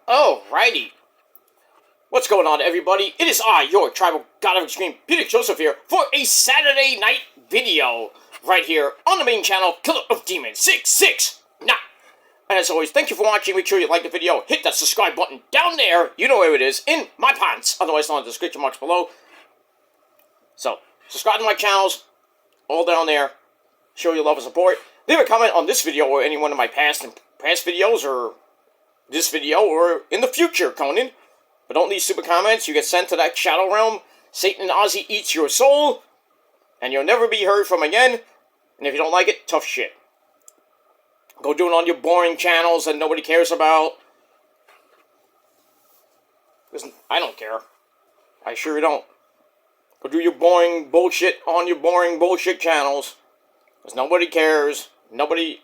Alrighty. What's going on, everybody? It is I, your tribal god of extreme, Peter Joseph here, for a Saturday night video right here on the main channel, Killer of Demons 669. And as always, thank you for watching. Make sure you like the video, hit that subscribe button down there. You know where it is, in my pants, otherwise known in the description box below. So, subscribe to my channels, all down there. Show your love and support. Leave a comment on this video or any one of my past videos, or this video, or in the future, Conan. But don't leave stupid comments. You get sent to that shadow realm. Satan and Ozzy eats your soul, and you'll never be heard from again. And if you don't like it, tough shit. Go do it on your boring channels that nobody cares about. Listen, I don't care. I sure don't. Go do your boring bullshit on your boring bullshit channels. Because nobody cares. Nobody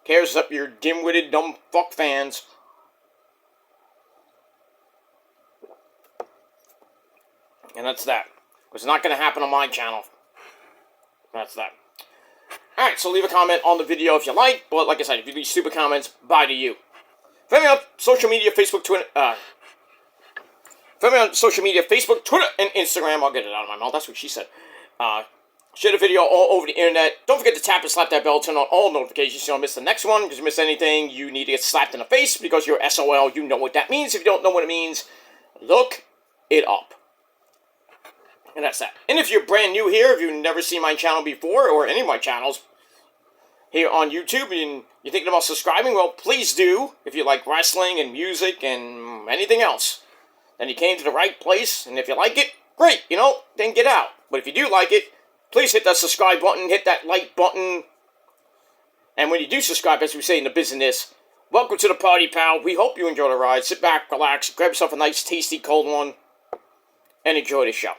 cares except your dim-witted, dumb fuck fans. And that's that. It's not going to happen on my channel. That's that. Alright, so leave a comment on the video if you like. But like I said, if you leave stupid comments, bye to you. Follow me on social media, Facebook, Twitter, Twitter, and Instagram. I'll get it out of my mouth. That's what she said. Share the video all over the internet. Don't forget to tap and slap that bell. Turn on all notifications so you don't miss the next one. Because if you miss anything, you need to get slapped in the face because you're SOL. You know what that means. If you don't know what it means, look it up. And that's that. And if you're brand new here, if you've never seen my channel before, or any of my channels here on YouTube, and you're thinking about subscribing, well, please do. If you like wrestling and music and anything else, then you came to the right place. And if you like it, great, then get out. But if you do like it, please hit that subscribe button, hit that like button. And when you do subscribe, as we say in the business, welcome to the party, pal. We hope you enjoy the ride. Sit back, relax, grab yourself a nice, tasty, cold one, and enjoy the show.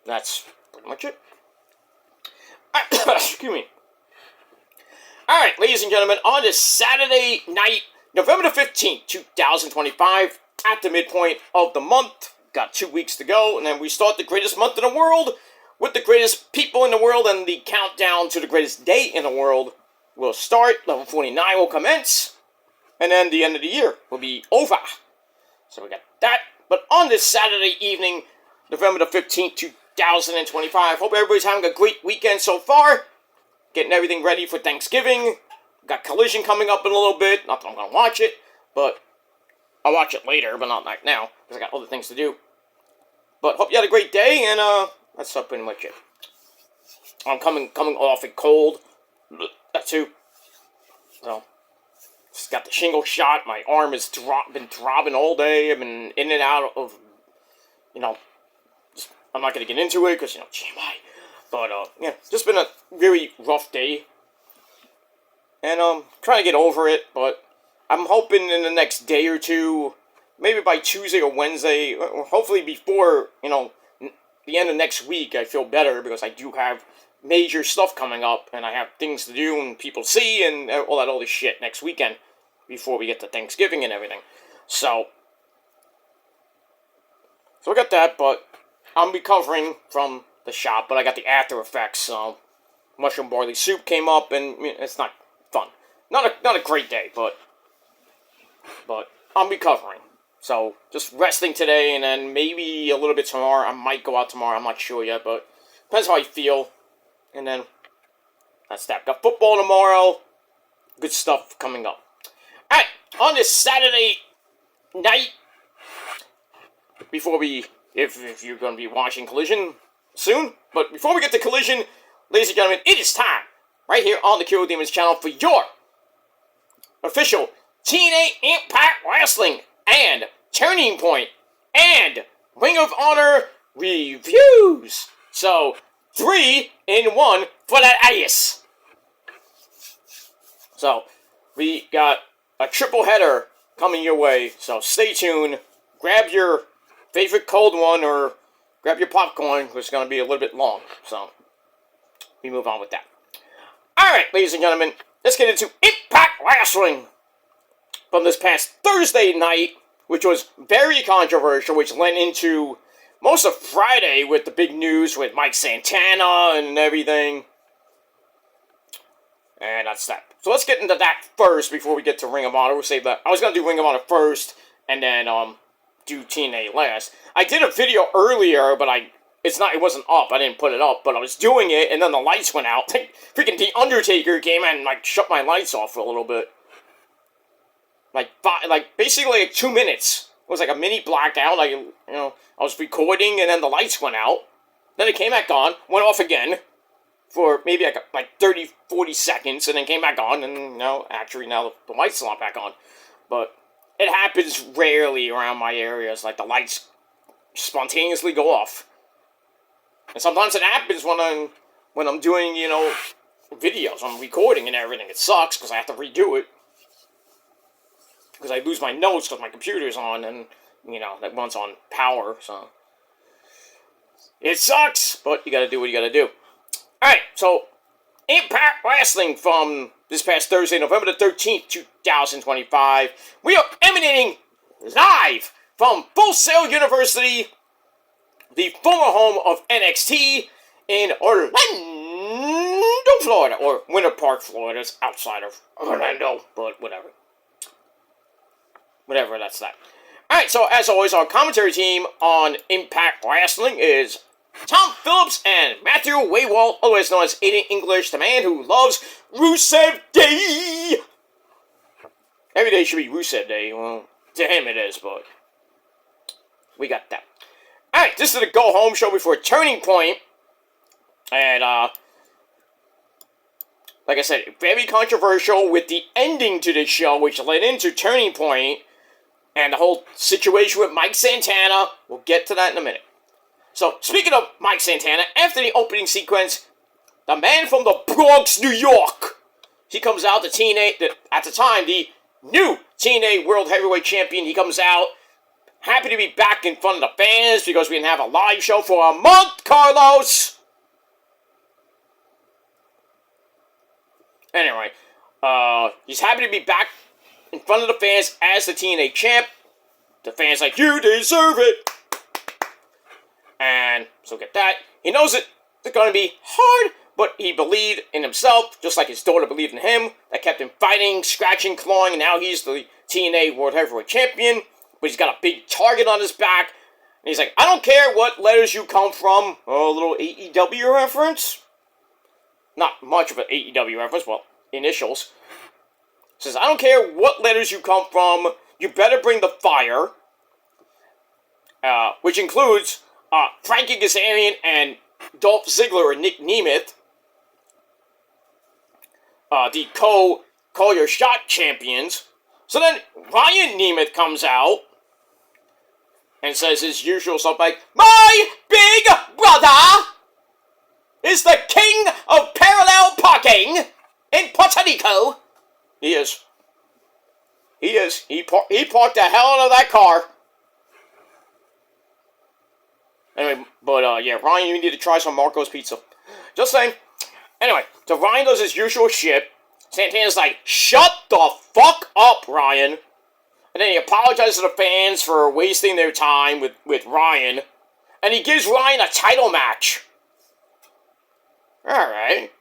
That's pretty much it. Excuse me. Alright, ladies and gentlemen, on this Saturday night, November the 15th, 2025, at the midpoint of the month, got 2 weeks to go, and then we start the greatest month in the world, with the greatest people in the world, and the countdown to the greatest day in the world will start. Level 49 will commence, and then the end of the year will be over. So we got that. But on this Saturday evening, November the 15th, 2025. Hope everybody's having a great weekend so far. Getting everything ready for Thanksgiving. Got Collision coming up in a little bit. Not that I'm going to watch it, but I'll watch it later, but not right now, because I got other things to do. But hope you had a great day, and that's pretty much it. I'm coming off a cold. That too. So, just got the shingle shot. My arm has been throbbing all day. I've been in and out of, I'm not going to get into it because, GMI. But, yeah, just been a very rough day. And, trying to get over it, but I'm hoping in the next day or two, maybe by Tuesday or Wednesday, or hopefully before, the end of next week, I feel better because I do have major stuff coming up, and I have things to do and people to see and all that other shit next weekend before we get to Thanksgiving and everything. So I got that, but I'm recovering from the shot, but I got the after effects. So mushroom barley soup came up, and it's not fun. Not a great day, but I'm recovering. So just resting today, and then maybe a little bit tomorrow. I might go out tomorrow. I'm not sure yet, but depends how I feel. And then that's that. Got football tomorrow. Good stuff coming up. All right, on this Saturday night, before we. If you're going to be watching Collision soon. But before we get to Collision, ladies and gentlemen, it is time, right here on the Killer of Demons channel, for your official TNA Impact Wrestling and Turning Point and Ring of Honor reviews. So, 3 in 1 for that ace. So, we got a triple header coming your way. So, stay tuned. Grab your favorite cold one, or grab your popcorn, because it's going to be a little bit long. So, we move on with that. Alright, ladies and gentlemen, let's get into Impact Wrestling from this past Thursday night, which was very controversial, which led into most of Friday with the big news with Mike Santana and everything. And that's that. So let's get into that first before we get to Ring of Honor. We'll save that. I was going to do Ring of Honor first and then do TNA last. I did a video earlier, but it wasn't up. I didn't put it up, but I was doing it and then the lights went out. Freaking The Undertaker came in and shut my lights off for a little bit. Basically 2 minutes. It was like a mini blackout. I was recording and then the lights went out. Then it came back on, went off again for maybe like 30, 40 seconds, and then came back on, and now the lights are not back on. But it happens rarely around my areas, like the lights spontaneously go off. And sometimes it happens when I'm doing, videos, I'm recording and everything. It sucks, because I have to redo it. Because I lose my notes because my computer's on, and, that runs on power, so. It sucks, but you gotta do what you gotta do. Alright, so, Impact Wrestling from this past Thursday, November the 13th, 2025. We are emanating live from Full Sail University, the former home of NXT in Orlando, Florida, or Winter Park, Florida. It's outside of Orlando, but whatever. Whatever, that's that. Alright, so as always, our commentary team on Impact Wrestling is Tom Phillips and Matthew Waywall, otherwise known as Aiden English, the man who loves Rusev Day. Every day should be Rusev Day. Well, to him it is, but we got that. Alright, this is the go-home show before Turning Point. And, like I said, very controversial with the ending to the show, which led into Turning Point, and the whole situation with Mike Santana. We'll get to that in a minute. So, speaking of Mike Santana, after the opening sequence, the man from the Bronx, New York, he comes out, at the time, the new TNA World Heavyweight Champion. He comes out, happy to be back in front of the fans, because we didn't have a live show for a month, Carlos! Anyway, he's happy to be back in front of the fans as the TNA champ. The fans like, you deserve it! And so get that. He knows it's going to be hard, but he believed in himself, just like his daughter believed in him. That kept him fighting, scratching, clawing, and now he's the TNA World Heavyweight Champion. But he's got a big target on his back. And he's like, I don't care what letters you come from. Oh, a little AEW reference? Not much of an AEW reference, well, initials. Says, I don't care what letters you come from. You better bring the fire. Which includes Frankie Kazarian and Dolph Ziggler or Nick Nemeth, the Call Your Shot champions. So then Ryan Nemeth comes out and says his usual stuff like, my big brother is the king of parallel parking in Puerto Rico. He is. He is. He parked the hell out of that car. Anyway, but, yeah, Ryan, you need to try some Marco's Pizza. Just saying. Anyway, so Ryan does his usual shit. Santana's like, shut the fuck up, Ryan. And then he apologizes to the fans for wasting their time with Ryan. And he gives Ryan a title match. Alright.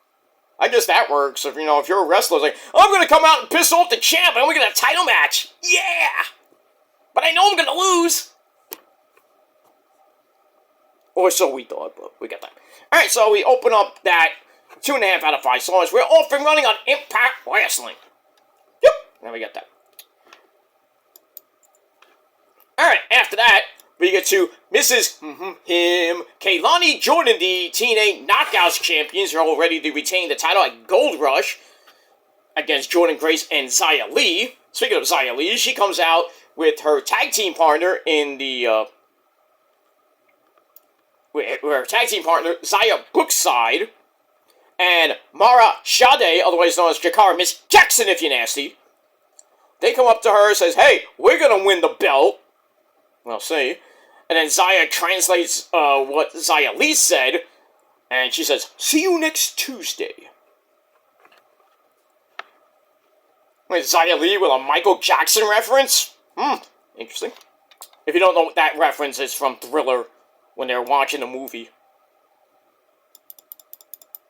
I guess that works. If you're a wrestler, it's like, I'm gonna come out and piss off the champ and we're gonna have a title match. Yeah! But I know I'm gonna lose. Or so we thought, but we got that. Alright, so we open up that 2.5 out of 5 stars. We're off and running on Impact Wrestling. Yep, now we got that. Alright, after that, we get to Mrs. Kaylani Jordan, the TNA Knockouts champions, are all ready to retain the title at Gold Rush against Jordynne Grace and Xia Li. Speaking of Xia Li, she comes out with her tag team partner in the, her tag team partner, Xia Brookside, and Mara Shade, otherwise known as Jakara Miss Jackson, if you're nasty. They come up to her and says, hey, we're gonna win the belt. We'll see. And then Xia translates what Xia Li said, and she says, see you next Tuesday. Wait, Xia Li with a Michael Jackson reference? Interesting. If you don't know what that reference is, from Thriller, when they're watching the movie.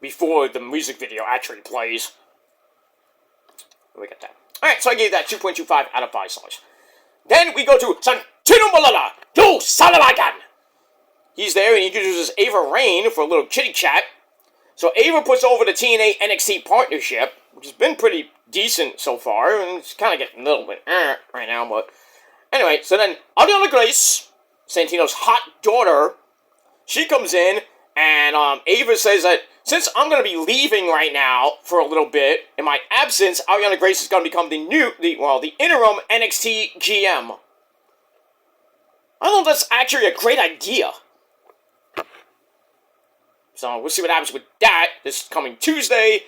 Before the music video actually plays. we got that. Alright, so I gave that 2.25 out of 5 stars. Then we go to Santino Malala. Yo, Salamagan! He's there and he introduces Ava Raine for a little chitty chat. So Ava puts over the TNA NXT partnership, which has been pretty decent so far, and it's kind of getting a little bit right now, but anyway, so then Ariana Grace, Santino's hot daughter, she comes in, and Ava says that since I'm going to be leaving right now for a little bit, in my absence, Ariana Grace is going to become the interim NXT GM. I don't know if that's actually a great idea. So we'll see what happens with that this coming Tuesday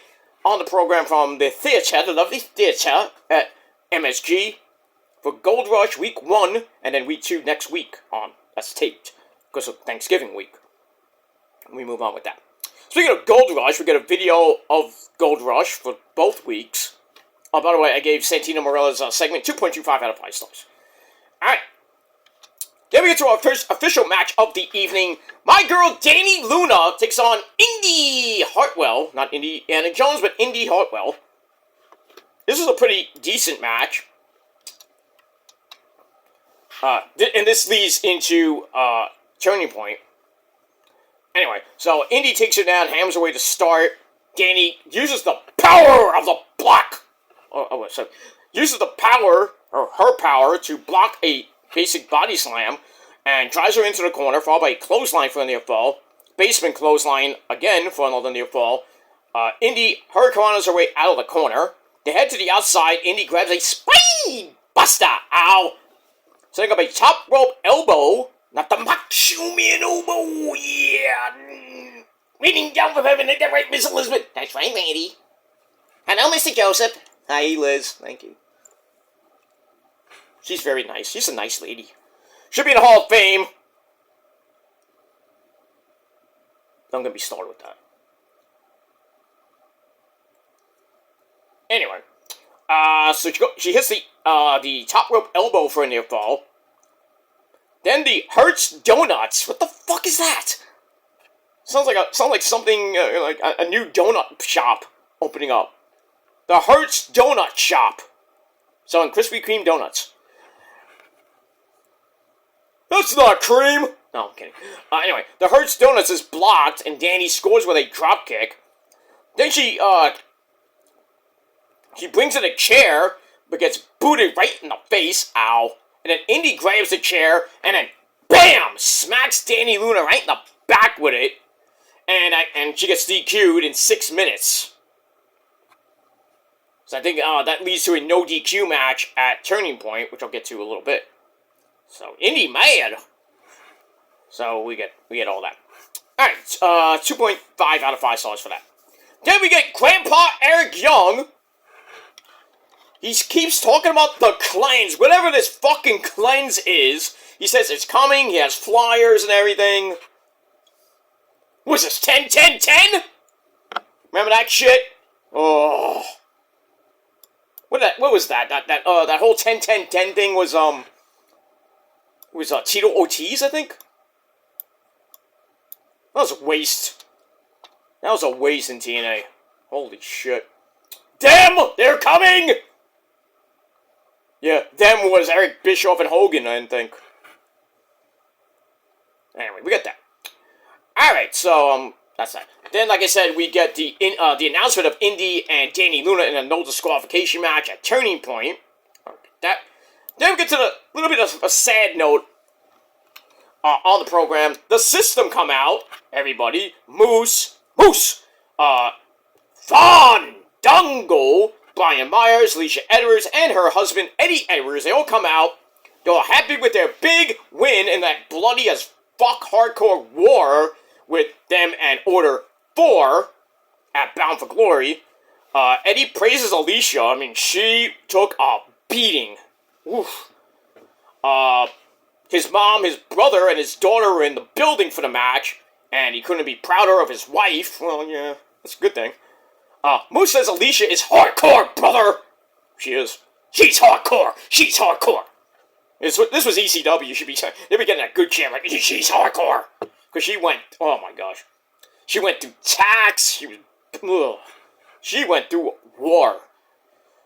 on the program from the theater, the lovely theater at MSG for Gold Rush Week 1 and then Week 2 next week on. That's taped because of Thanksgiving week. We move on with that. Speaking of Gold Rush, we get a video of Gold Rush for both weeks. Oh, by the way, I gave Santino Marella's segment 2.25 out of 5 stars. Alright. Then we get to our first official match of the evening. My girl Dani Luna takes on Indi Hartwell. Not Indiana Jones, but Indi Hartwell. This is a pretty decent match. And this leads into Turning Point. Anyway, so Indi takes her down, hams her way to start. Dani uses the power of the block. Uses the power, or her power, to block a basic body slam, and drives her into the corner, followed by a clothesline for a near fall. Basement clothesline, again, for another near fall. Indi hurricanes her way out of the corner. They head to the outside. Indi grabs a spine buster. Ow! Setting up a top rope elbow. Not the Macho Man elbow. Yeah. Reading down from heaven. Ain't that right, Miss Elizabeth? That's right, lady. Hello, Mr. Joseph. Hi, Liz. Thank you. She's very nice. She's a nice lady. Should be in the Hall of Fame. I'm gonna be started with that. Anyway, so she hits the top rope elbow for a near fall. Then the Hertz Donuts. What the fuck is that? Sounds like something like a new donut shop opening up. The Hertz Donut Shop, selling Krispy Kreme donuts. That's not cream! No, I'm kidding. Anyway, the Hertz Donuts is blocked, and Dani scores with a drop kick. Then she brings in a chair, but gets booted right in the face. Ow. And then Indi grabs the chair, and then BAM! Smacks Dani Luna right in the back with it. And she gets DQ'd in 6 minutes. So I think that leads to a no DQ match at Turning Point, which I'll get to a little bit. So Indi mad. So we get all that. Alright, 2.5 out of 5 stars for that. Then we get Grandpa Eric Young. He keeps talking about the cleanse, whatever this fucking cleanse is. He says it's coming, he has flyers and everything. What's this, 10-10-10? Remember that shit? Oh. What was that? That whole 10-10-10 thing was Tito Ortiz, I think? That was a waste. That was a waste in TNA. Holy shit. Them! They're coming! Yeah, them was Eric Bischoff and Hogan, I didn't think. Anyway, we got that. Alright, so, that's that. Then, like I said, we get the announcement of Indi and Dani Luna in a no disqualification match at Turning Point. That. Then we get to the little bit of a sad note on the program. The System come out, everybody. Moose, Fandango, Brian Myers, Alicia Edwards, and her husband, Eddie Edwards. They all come out. They're all happy with their big win in that bloody as fuck hardcore war with them and Order 4 at Bound for Glory. Eddie praises Alicia. I mean, she took a beating. Oof. His mom, his brother, and his daughter were in the building for the match, and he couldn't be prouder of his wife. Well, yeah, that's a good thing. Moose says Alicia is hardcore, brother! She is. She's hardcore! She's hardcore! This was ECW. They'd be getting a good chant like, she's hardcore! Because she went, oh my gosh. She went through tax, she went through war.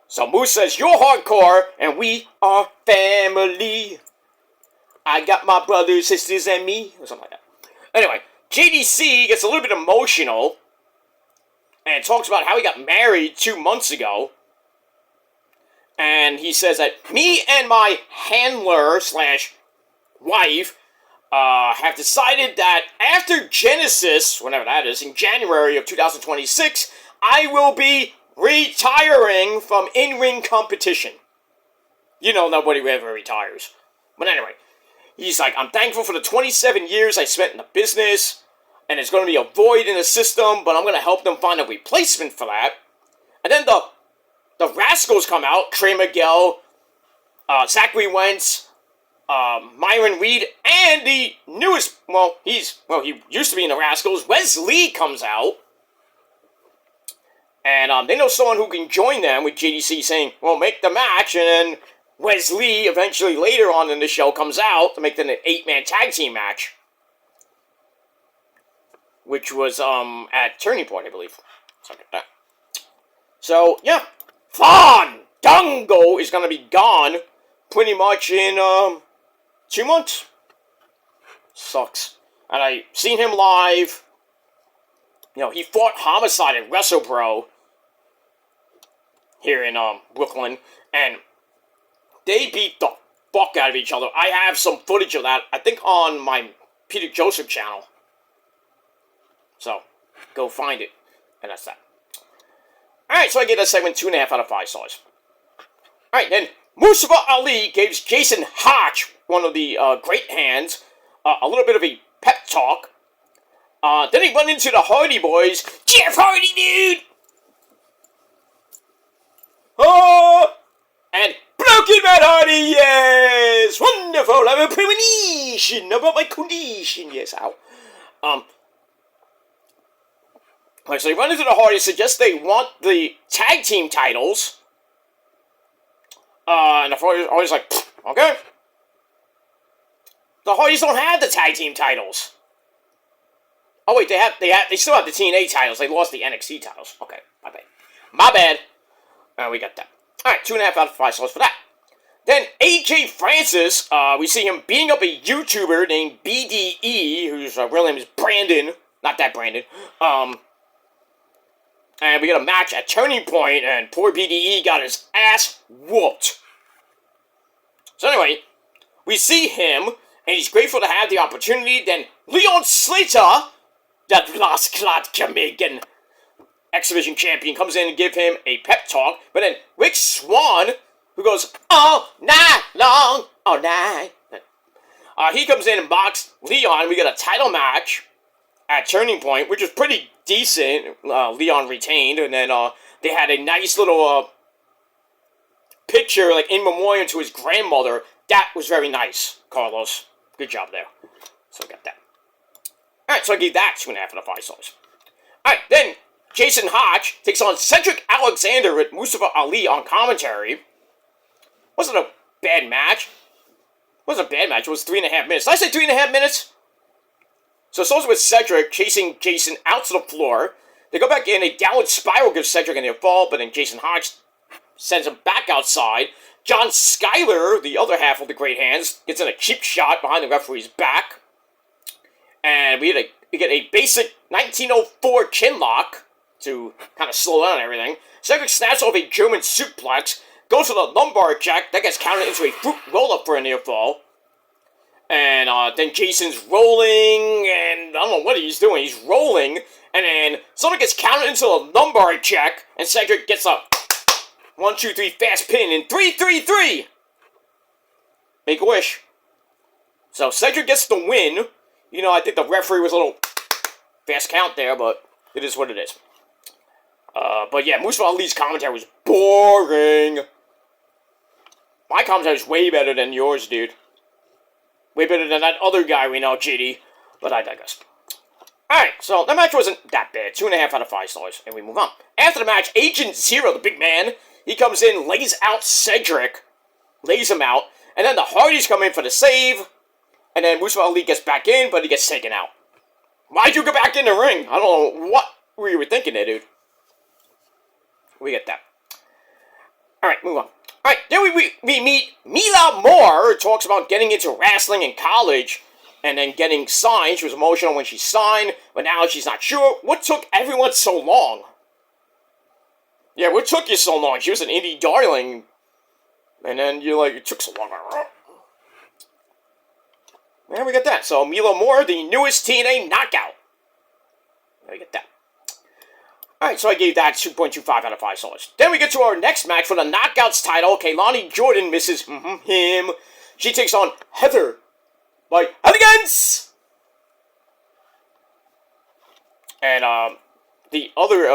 So Moose says, you're hardcore, and we are family. I got my brothers, sisters, and me. Or something like that. Anyway, JDC gets a little bit emotional and talks about how he got married 2 months ago. And he says that me and my handler slash wife have decided that after Genesis, whenever that is, in January of 2026, I will be retiring from in-ring competition. You know, nobody ever retires. But anyway, he's like, I'm thankful for the 27 years I spent in the business, and there's going to be a void in the system, but I'm going to help them find a replacement for that. And then the Rascals come out, Trey Miguel, Zachary Wentz, Myron Reed, and the newest, he used to be in the Rascals, Wes Lee comes out. And they know someone who can join them, with JDC saying, well, make the match, and then Wes Lee eventually later on in the show comes out to make an 8-man tag team match. Which was at Turning Point, I believe. Something like that. So, yeah. Fandango is going to be gone pretty much in 2 months. Sucks. And I seen him live. You know, he fought Homicide at WrestlePro here in Brooklyn, and they beat the fuck out of each other. I have some footage of that, I think, on my Peter Joseph channel. So, go find it. And that's that. Alright, so I gave that segment 2.5 out of 5 stars. Alright, then Mustafa Ali gives Jason Hotch, one of the great hands, a little bit of a pep talk. Then he run into the Hardy Boys. Jeff Hardy, dude! Oh! And Broken Matt Hardy, yes! Wonderful, I have a premonition about my condition, yes, ow. So they run into the Hardys, suggest they want the tag team titles. And the Hardys like, okay. The Hardys don't have the tag team titles. Oh wait, they still have the TNA titles. They lost the NXT titles. Okay, my bad. We got that. Alright, 2.5 out of 5 stars for that. Then AJ Francis, we see him beating up a YouTuber named BDE, whose real name is Brandon. Not that Brandon. And we got a match at Turning Point, and poor BDE got his ass whooped. So anyway, we see him, and he's grateful to have the opportunity. Then Leon Slater, that last clot Jamaican X-Division champion, comes in and give him a pep talk. But then Rick Swan, who goes all night long, all night. He comes in and mocks Leon. We got a title match at Turning Point, which was pretty decent. Leon retained, and then they had a nice little picture, like in memoriam to his grandmother. That was very nice, Carlos. Good job there. So I got that. Alright, so I gave that 2.5 out of 5 stars. Alright, then Jason Hotch takes on Cedric Alexander with Mustafa Ali on commentary. Wasn't a bad match. Wasn't a bad match. It was 3.5 minutes. Did I say 3.5 minutes? So it starts with Cedric chasing Jason out to the floor. They go back in. A downward spiral gives Cedric a near fall, but then Jason Hotch sends him back outside. John Skyler, the other half of the Great Hands, gets in a cheap shot behind the referee's back. And we get a basic 1904 chin lock to kind of slow down everything. Cedric snaps off a German suplex, goes for the lumbar check, that gets counted into a fruit roll-up for a near fall. And then Jason's rolling, and I don't know what he's doing. He's rolling, and then someone gets counted into a lumbar check, and Cedric gets a 1, 2, 3 fast pin in 3, 3, 3. Make a wish. So Cedric gets the win. You know, I think the referee was a little fast count there, but it is what it is. But yeah, Mustafa Ali's commentary was boring. My commentary is way better than yours, dude. Way better than that other guy we know, JD. But I digress. Alright, so that match wasn't that bad. 2.5 out of 5 stars. And we move on. After the match, Agent Zero, the big man, he comes in, lays out Cedric. Lays him out. And then the Hardys come in for the save. And then Mustafa Ali gets back in, but he gets taken out. Why'd you go back in the ring? I don't know what we were thinking there, dude. We get that. Alright, move on. Alright, then we meet Mila Moore, who talks about getting into wrestling in college and then getting signed. She was emotional when she signed, but now she's not sure. What took everyone so long? Yeah, what took you so long? She was an indie darling. And then you're like, it took so long. There we get that. So, Mila Moore, the newest TNA knockout. There we get that. Alright, so I gave that 2.25 out of 5 stars. Then we get to our next match for the Knockouts title. Kaylani Jordan misses him. She takes on Heather by Elegance. And, the other,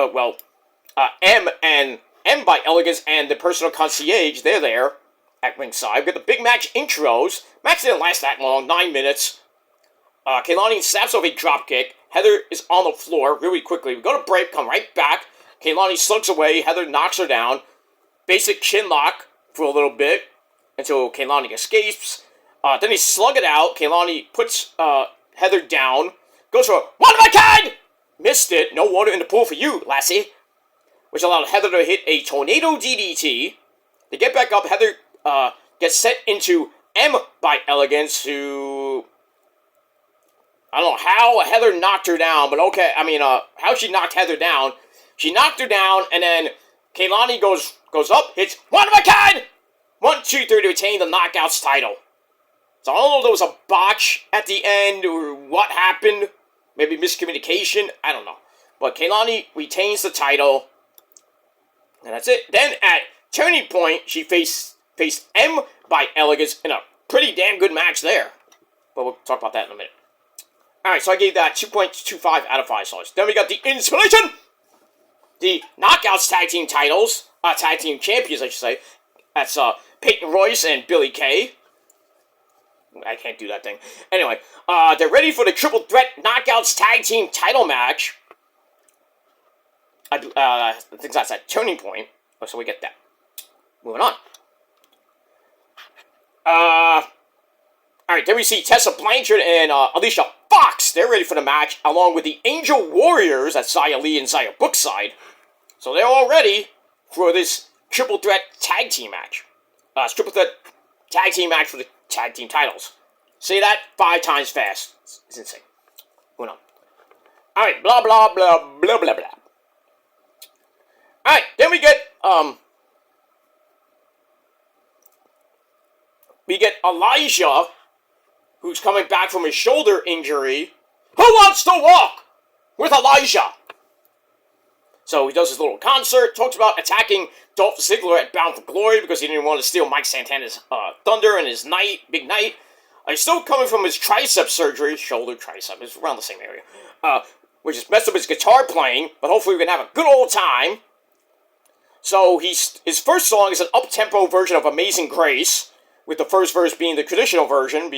M by Elegance and the personal concierge, they're there at ringside. We got the big match intros. Match didn't last that long, 9 minutes. Kaylani snaps off a dropkick. Heather is on the floor really quickly. We go to break, come right back. Kaylani slugs away. Heather knocks her down. Basic chin lock for a little bit until Kaylani escapes. Then they slug it out. Kaylani puts Heather down. Goes for a one-of-a-kind! Missed it. No water in the pool for you, lassie. Which allowed Heather to hit a tornado DDT. They get back up. Heather gets set into M by Elegance, who... I don't know how Heather knocked her down, but okay. I mean, how she knocked Heather down. She knocked her down, and then Kaylani goes up, hits one-of-a-kind! 1, 2, 3 to retain the Knockouts title. So I don't know if there was a botch at the end, or what happened. Maybe miscommunication. I don't know. But Kaylani retains the title. And that's it. Then at Turning Point, she faced M by Elegance in a pretty damn good match there. But we'll talk about that in a minute. Alright, so I gave that 2.25 out of 5 stars. Then we got the Inspiration! The Knockouts Tag Team titles. Tag Team Champions, I should say. That's Peyton Royce and Billie Kay. I can't do that thing. Anyway, they're ready for the Triple Threat Knockouts Tag Team title match. I think that's at Turning Point. So we get that. Moving on. Alright, then we see Tessa Blanchard and Alicia Fox. They're ready for the match, along with the Angel Warriors, that's Xia Li and Xia Brookside. So they're all ready for this Triple Threat Tag Team match. Triple Threat Tag Team match for the Tag Team titles. Say that 5 times fast. It's insane. Moving on. Alright, blah, blah, blah, blah, blah, blah. Alright, then we get Elijah, who's coming back from his shoulder injury. Who wants to walk with Elijah? So he does his little concert, talks about attacking Dolph Ziggler at Bound for Glory because he didn't want to steal Mike Santana's thunder and his big night. He's still coming from his tricep surgery, shoulder tricep, it's around the same area, which has messed up his guitar playing, but hopefully we can have a good old time. So his first song is an up-tempo version of Amazing Grace, with the first verse being the traditional version,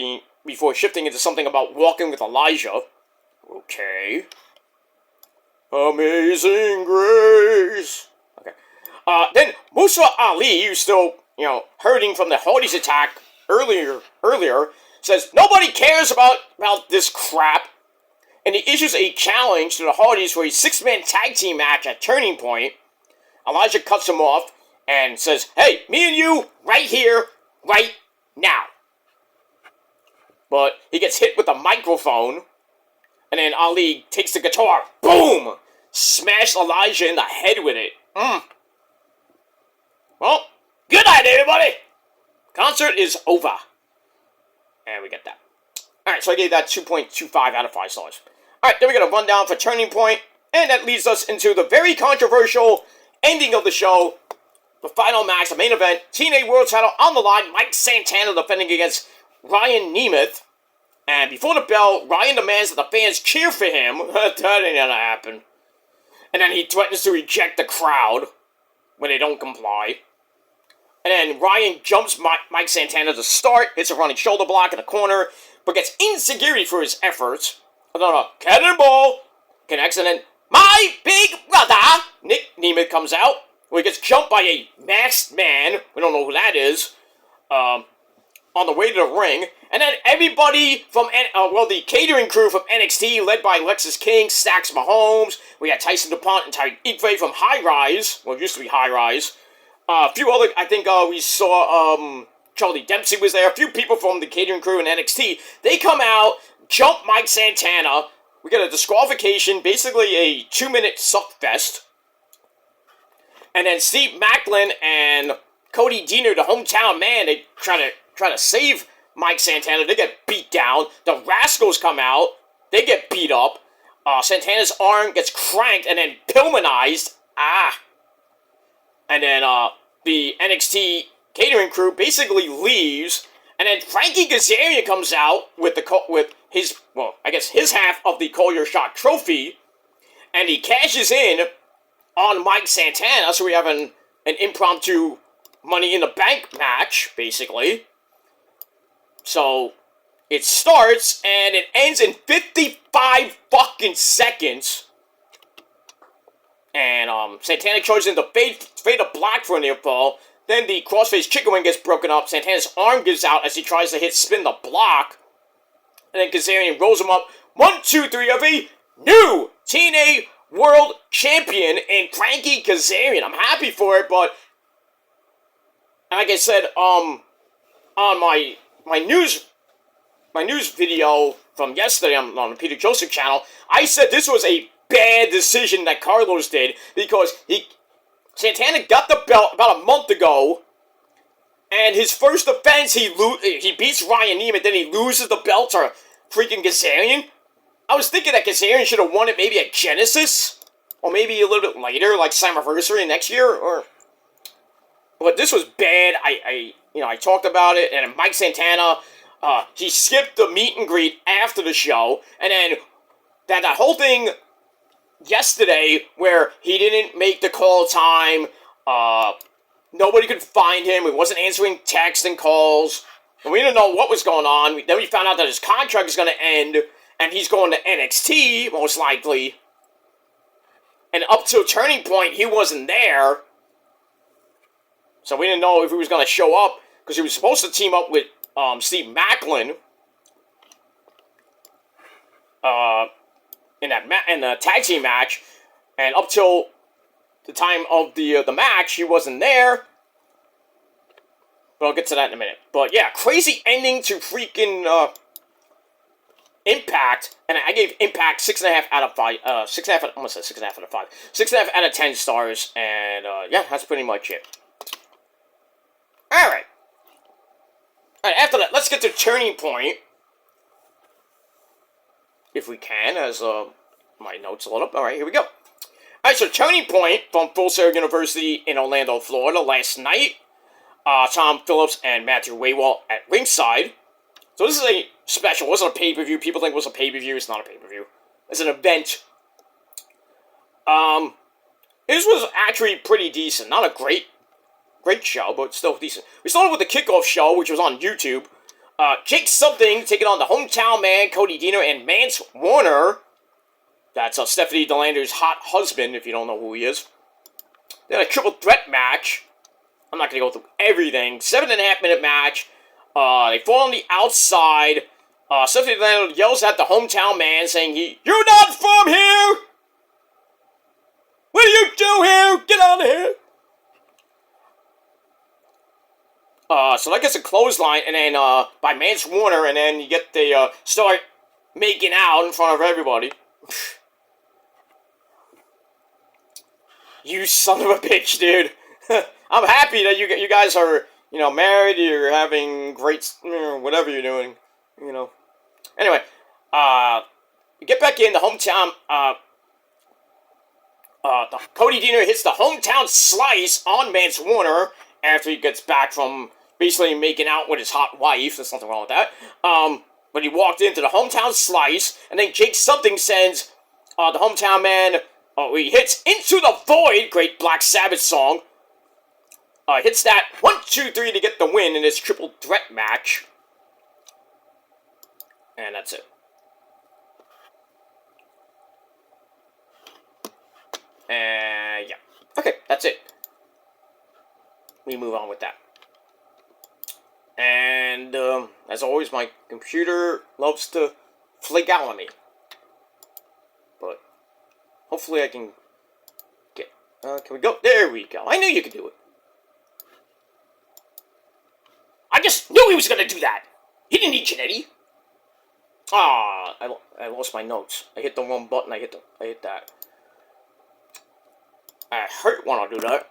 before shifting into something about walking with Elijah. Okay. Amazing Grace. Okay. Then Musa Ali, who's still, hurting from the Hardys attack earlier, says nobody cares about this crap, and he issues a challenge to the Hardys for a 6-man tag team match at Turning Point. Elijah cuts him off and says, hey, me and you, right here, right now. But he gets hit with a microphone, and then Ali takes the guitar, boom! Smashed Elijah in the head with it. Well, good night, everybody! Concert is over. And we get that. Alright, so I gave that 2.25 out of 5 stars. Alright, then we got a rundown for Turning Point, and that leads us into the very controversial ending of the show. The final match, the main event, TNA World Title on the line, Mike Santana defending against Ryan Nemeth. And before the bell, Ryan demands that the fans cheer for him. That ain't gonna happen. And then he threatens to reject the crowd when they don't comply. And then Ryan jumps Mike Santana to start, hits a running shoulder block in the corner, but gets insecurity for his efforts. Another cannonball connects, and then my big brother, Nick Nemeth, comes out, where he gets jumped by a masked man, we don't know who that is, on the way to the ring. And then everybody from, the catering crew from NXT, led by Lexis King, Stacks Mahomes, we got Tyson DuPont and Tyreek Ephrey from High Rise, well, it used to be High Rise, A few other, I think we saw Charlie Dempsey was there. A few people from the catering crew in NXT. They come out, jump Mike Santana. We get a disqualification, basically a 2-minute suck fest. And then Steve Maclin and Cody Deaner, the hometown man, they try to save Mike Santana. They get beat down. The Rascals come out. They get beat up. Santana's arm gets cranked and then Pillmanized. And then the NXT catering crew basically leaves. And then Frankie Kazarian comes out with his half of the Call Your Shot trophy. And he cashes in on Mike Santana. So we have an impromptu Money in the Bank match, basically. So it starts and it ends in 55 fucking seconds. And Santana charges in the fade of black for a near fall. Then the crossface chicken wing gets broken up. Santana's arm gives out as he tries to hit spin the block. And then Kazarian rolls him up. 1, 2, 3 of a new TNA World Champion in Frankie Kazarian. I'm happy for it, but like I said, on my news video from yesterday on the Peter Joseph channel, I said this was a bad decision that Carlos did because Santana got the belt about a month ago, and his first defense he beats Ryan Neiman, then he loses the belt to freaking Kazarian. I was thinking that Kazarian should have won it maybe at Genesis, or maybe a little bit later, like Slammiversary next year, but this was bad. I talked about it, and Mike Santana, he skipped the meet and greet after the show, and then that whole thing yesterday where he didn't make the call time, nobody could find him, he wasn't answering texts and calls, and we didn't know what was going on. Then we found out that his contract is going to end, and he's going to NXT, most likely, and up to a Turning Point, he wasn't there. So we didn't know if he was going to show up, because he was supposed to team up with Steve Maclin in the tag team match, and up till the time of the match, he wasn't there. But I'll get to that in a minute. But yeah, crazy ending to freaking Impact, and I gave Impact 6.5 out of 5. 6.5. I'm gonna say 6.5 out of 5. 6.5 out of 10 stars, and yeah, that's pretty much it. Alright, after that, let's get to Turning Point. If we can, as my notes load up. Alright, here we go. Alright, so Turning Point from Full Sail University in Orlando, Florida, last night. Tom Phillips and Matthew Waywalt at ringside. So this is a special. It wasn't a pay-per-view. People think it was a pay-per-view. It's not a pay-per-view. It's an event. This was actually pretty decent. Not a great show, but still decent. We started with the kickoff show, which was on YouTube. Jake Something taking on the hometown man, Cody Deaner, and Mance Warner. That's Stephanie Delander's hot husband, if you don't know who he is. Then a triple threat match. I'm not going to go through everything. 7.5-minute match. They fall on the outside. Stephanie Delander yells at the hometown man, saying, "You're not from here! What do you do here? Get out of here!" So that gets a clothesline, and then, by Mance Warner, and then you get the, start making out in front of everybody. You son of a bitch, dude. I'm happy that you guys are, married, you're having great, whatever you're doing, Anyway, you get back in, the hometown, Cody Deaner hits the hometown slice on Mance Warner after he gets back from basically making out with his hot wife. There's nothing wrong with that. But he walked into the hometown slice, and then Jake Something sends the hometown man, he hits Into the Void, great Black Sabbath song. Hits that 1, 2, 3 to get the win in this triple threat match. And that's it. And yeah. Okay, that's it. We move on with that. And as always, my computer loves to flake out on me. But hopefully I can get... can we go? There we go. I knew you could do it. just knew he was gonna do that. He didn't need Jannetty. Ah, I lost my notes. I hit the wrong button. I hit that. I hurt when I do that.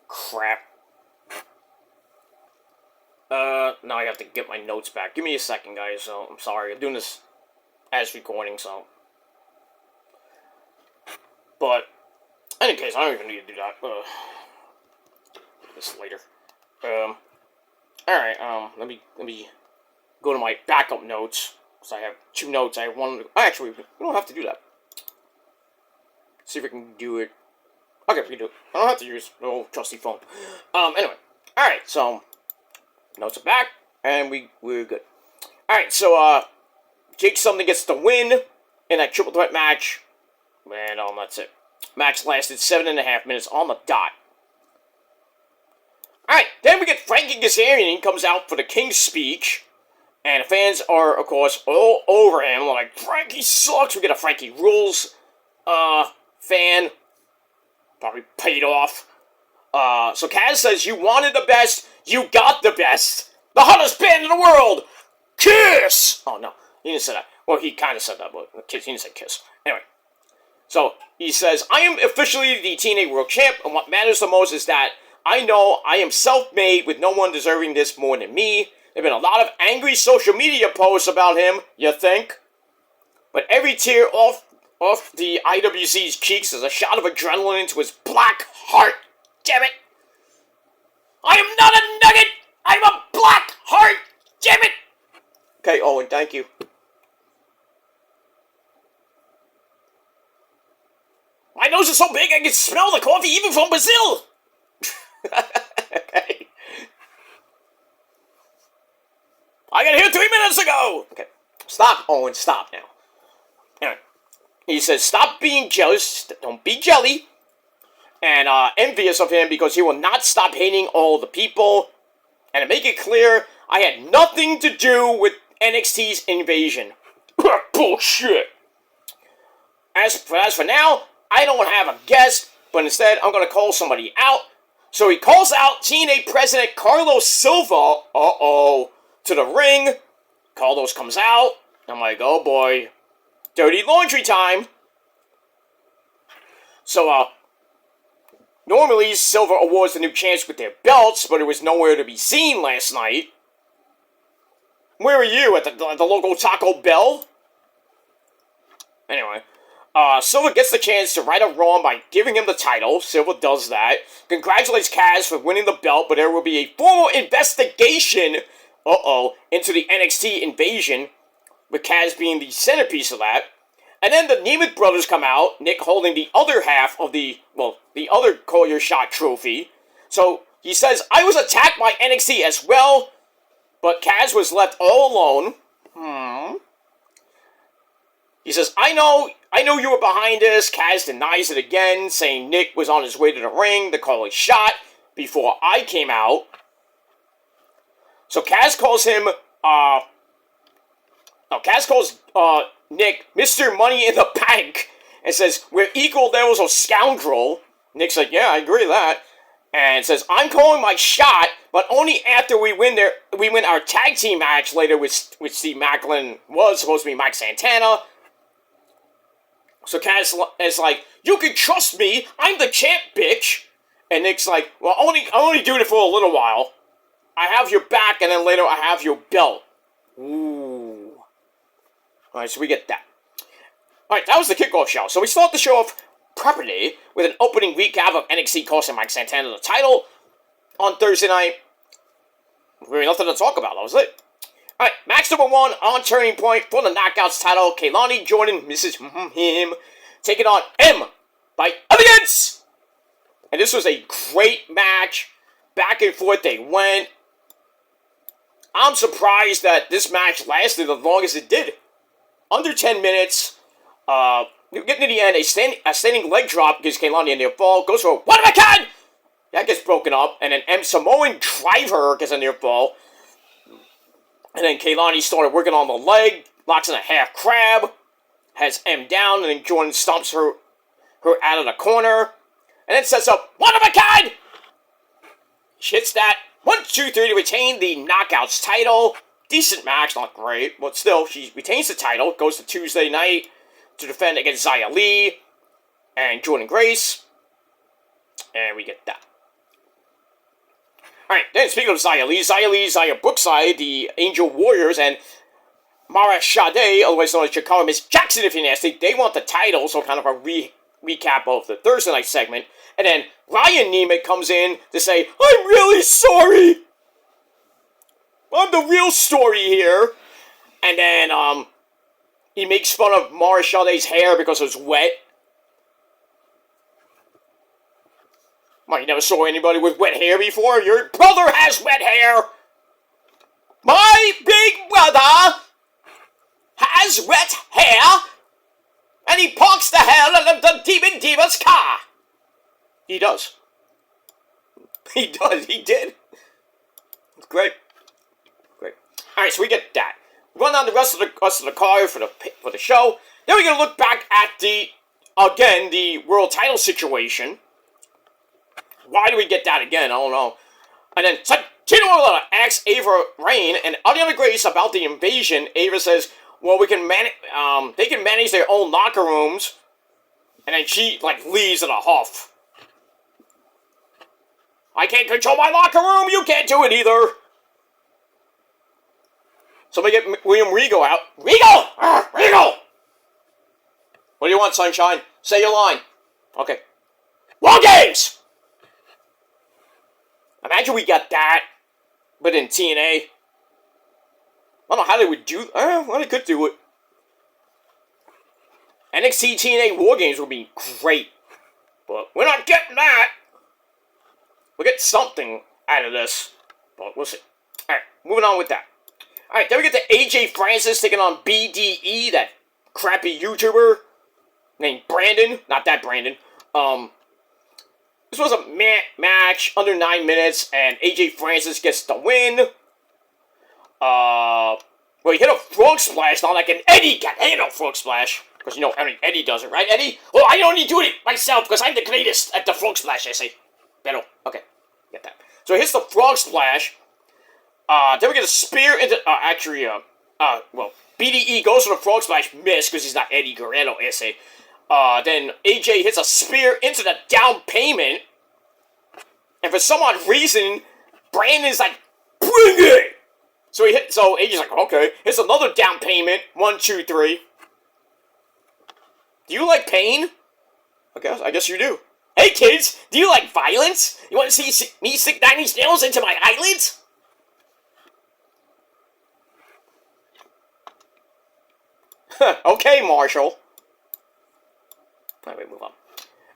Crap. Now I have to get my notes back. Give me a second, guys. So I'm sorry. I'm doing this as recording, so. But, in any case, I don't even need to do that. This later. Alright, let me go to my backup notes. So I have 2 notes. I have one. Actually, we don't have to do that. See if we can do it. Okay, we can do it. I don't have to use the old trusty phone. Anyway. Alright, so notes are back, and we're good. Alright, so Jake Something gets the win in that triple threat match. And that's it. Match lasted 7.5 minutes on the dot. Alright, then we get Frankie Kazarian comes out for the King's speech. And the fans are, of course, all over him. Like, Frankie sucks. We get a Frankie Rules fan. Probably paid off. So Kaz says, you wanted the best, you got the best. The hottest band in the world. Kiss! Oh, no. He didn't say that. Well, he kind of said that, but he didn't say kiss. Anyway. So, he says, I am officially the TNA World Champ, and what matters the most is that I know I am self-made with no one deserving this more than me. There have been a lot of angry social media posts about him, you think? But every tear off the IWC's cheeks is a shot of adrenaline into his black heart. Damn it! I am not a nugget! I'm a black heart! Damn it! Okay, Owen, thank you. My nose is so big I can smell the coffee even from Brazil! Okay. I got here 3 minutes ago! Okay. Stop, Owen, stop now. Anyway. He says, stop being jealous, don't be jelly, and envious of him because he will not stop hating all the people. And to make it clear, I had nothing to do with NXT's invasion. Bullshit! As for now, I don't have a guest, but instead I'm going to call somebody out. So he calls out TNA President Carlos Silva, to the ring. Carlos comes out. I'm like, oh boy. Dirty laundry time. So, normally Silva awards the new champs with their belts, but it was nowhere to be seen last night. Where were you? At the local Taco Bell? Anyway. Silva gets the chance to right a wrong by giving him the title. Silva does that. Congratulates Kaz for winning the belt, but there will be a formal investigation, into the NXT invasion, with Kaz being the centerpiece of that. And then the Nemeth brothers come out, Nick holding the other half of the other Call Your Shot trophy. So, he says, I was attacked by NXT as well, but Kaz was left all alone. He says, I know you were behind this. Kaz denies it again, saying Nick was on his way to the ring to call a shot before I came out. So Kaz calls him, Kaz calls Nick Mr. Money in the Bank and says, we're equal levels of scoundrel. Nick's like, yeah, I agree with that. And says, I'm calling my shot, but only after we win our tag team match later, which Steve Maclin was supposed to be Mike Santana. So Kaz is like, you can trust me, I'm the champ, bitch. And Nick's like, well, I'm only doing it for a little while. I have your back, and then later I have your belt. Ooh. Alright, so we get that. Alright, that was the kickoff show. So we start the show off properly with an opening recap of NXT costing Mike Santana the title on Thursday night. Really nothing to talk about, that was it. Alright, match number 1 on Turning Point for the Knockouts title. Kaylani Jordan, Mrs. Him, taking on M by Elegance! And this was a great match. Back and forth they went. I'm surprised that this match lasted as long as it did. Under 10 minutes. Getting to the end, a standing leg drop gives Kaylani a near fall. Goes for a one-of-a-kind! That gets broken up. And then M Samoan Driver gets a near fall. And then Kaylani started working on the leg. Locks in a half crab. Has M down. And then Jordan stomps her out of the corner. And then sets up one-of-a-kind! She hits that. 1-2-3 to retain the Knockouts title. Decent match, not great, but still, she retains the title. Goes to Tuesday night to defend against Xia Li and Jordynne Grace. And we get that. Alright, then speaking of Xia Li, Xia Brookside, the Angel Warriors, and Mara Sade, otherwise known as Chikara Miss Jackson, if you're nasty, they want the title, so kind of a recap of the Thursday night segment. And then Ryan Nemeth comes in to say, I'm really sorry! I'm the real story here. And then, he makes fun of Mara Sade's hair because it was wet. Well, you never saw anybody with wet hair before? Your brother has wet hair! My big brother has wet hair, and he parks the hell out of the Demon Diva's car. He does. He does. He did. Great. Great. All right, so we get that. Run down the rest of the card for the show. Then we're gonna look back at the world title situation. Why do we get that again? I don't know. And then Tino Orlando asks Ava Raine and Ariana Grace about the invasion. Ava says, well, they can manage their own locker rooms. And then she, leaves in a huff. I can't control my locker room, you can't do it either. So we get William Regal out. Regal! Regal! What do you want, Sunshine? Say your line. Okay. War Games! Imagine we got that, but in TNA. I don't know how they would do. Well, they could do it. NXT TNA War Games would be great, but we're not getting that. We'll get something out of this, but we'll see. All right, moving on with that. All right, then we get to AJ Francis taking on BDE, that crappy YouTuber named Brandon. Not that Brandon. This was a match under 9 minutes, and AJ Francis gets the win. Well, he hit a frog splash, not like an Eddie got hit a frog splash. Because, Eddie does it, right, Eddie? Well, I only do it myself, because I'm the greatest at the frog splash, I say. Pero, okay, get that. So he hits the frog splash. Then we get a spear into, BDE goes for the frog splash, miss, because he's not Eddie Guerrero, I say. Then AJ hits a spear into the down payment. And for some odd reason, Brandon's like, bring it! So AJ's like, okay. Hits another down payment. 1, 2, 3. Do you like pain? I guess you do. Hey kids, do you like violence? You want to see me stick 9 inch nails into my eyelids? Okay, Marshall. Alright, move on.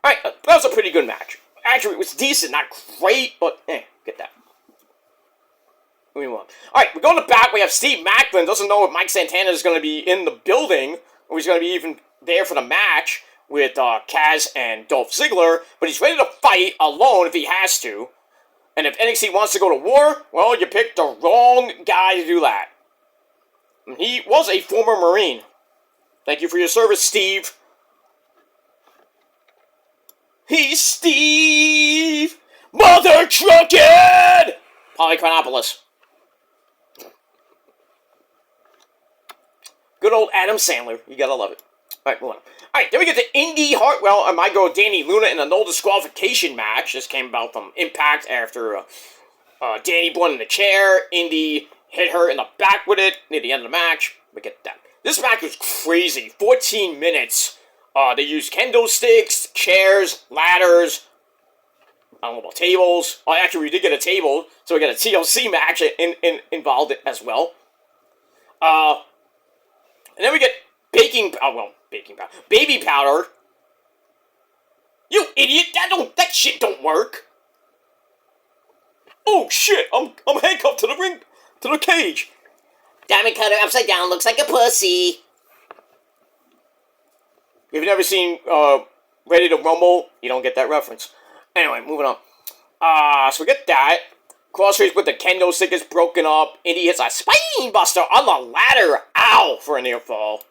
Alright, that was a pretty good match. Actually, it was decent, not great, but get that. Move on. Alright, we're going to back. We have Steve Macklin. Doesn't know if Mike Santana is going to be in the building, or he's going to be even there for the match with Kaz and Dolph Ziggler, but he's ready to fight alone if he has to. And if NXT wants to go to war, well, you picked the wrong guy to do that. And he was a former Marine. Thank you for your service, Steve. He's Steve! Mother Truckin'! Polychronopolis. Good old Adam Sandler. You gotta love it. Alright, move on. Alright, then we get to Indy Hartwell and my girl Danny Luna in a no disqualification match. This came about from Impact after Danny won in the chair. Indy hit her in the back with it near the end of the match. We get that. This match was crazy. 14 minutes. They used kendo sticks, chairs, ladders. I don't know about tables. Oh, actually, we did get a table, so we got a TLC match involved as well. And then we get baby powder. You idiot! That shit don't work. Oh shit! I'm handcuffed to the cage. Diamond cutter upside down looks like a pussy. If you've never seen Ready to Rumble, you don't get that reference. Anyway, moving on. So we get that. Crossface with the kendo stick is broken up. Indy hits a spine buster on the ladder. Ow! For a near fall.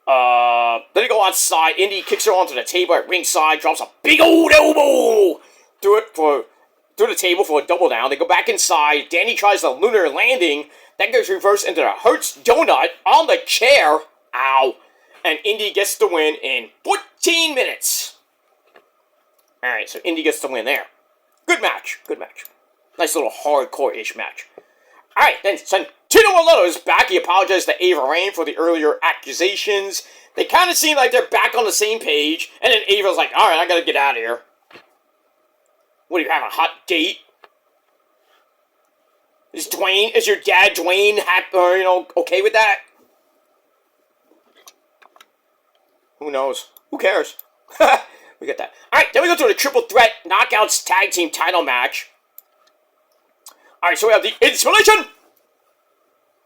Then they go outside. Indy kicks her onto the table at ringside. Drops a big old elbow. Do it through the table for a double down. They go back inside. Danny tries the lunar landing. That goes reverse into the Hurts donut on the chair. Ow. And Indy gets the win in 14 minutes. Alright, so Indy gets the win there. Good match. Good match. Nice little hardcore-ish match. Alright, then Santino Marletto is back. He apologized to Ava Raine for the earlier accusations. They kind of seem like they're back on the same page. And then Ava's like, alright, I gotta get out of here. What, do you have a hot date? Is your dad Dwayne okay with that? Who knows? Who cares? We got that. Alright, then we go to the Triple Threat Knockouts Tag Team title match. Alright, so we have the Installation!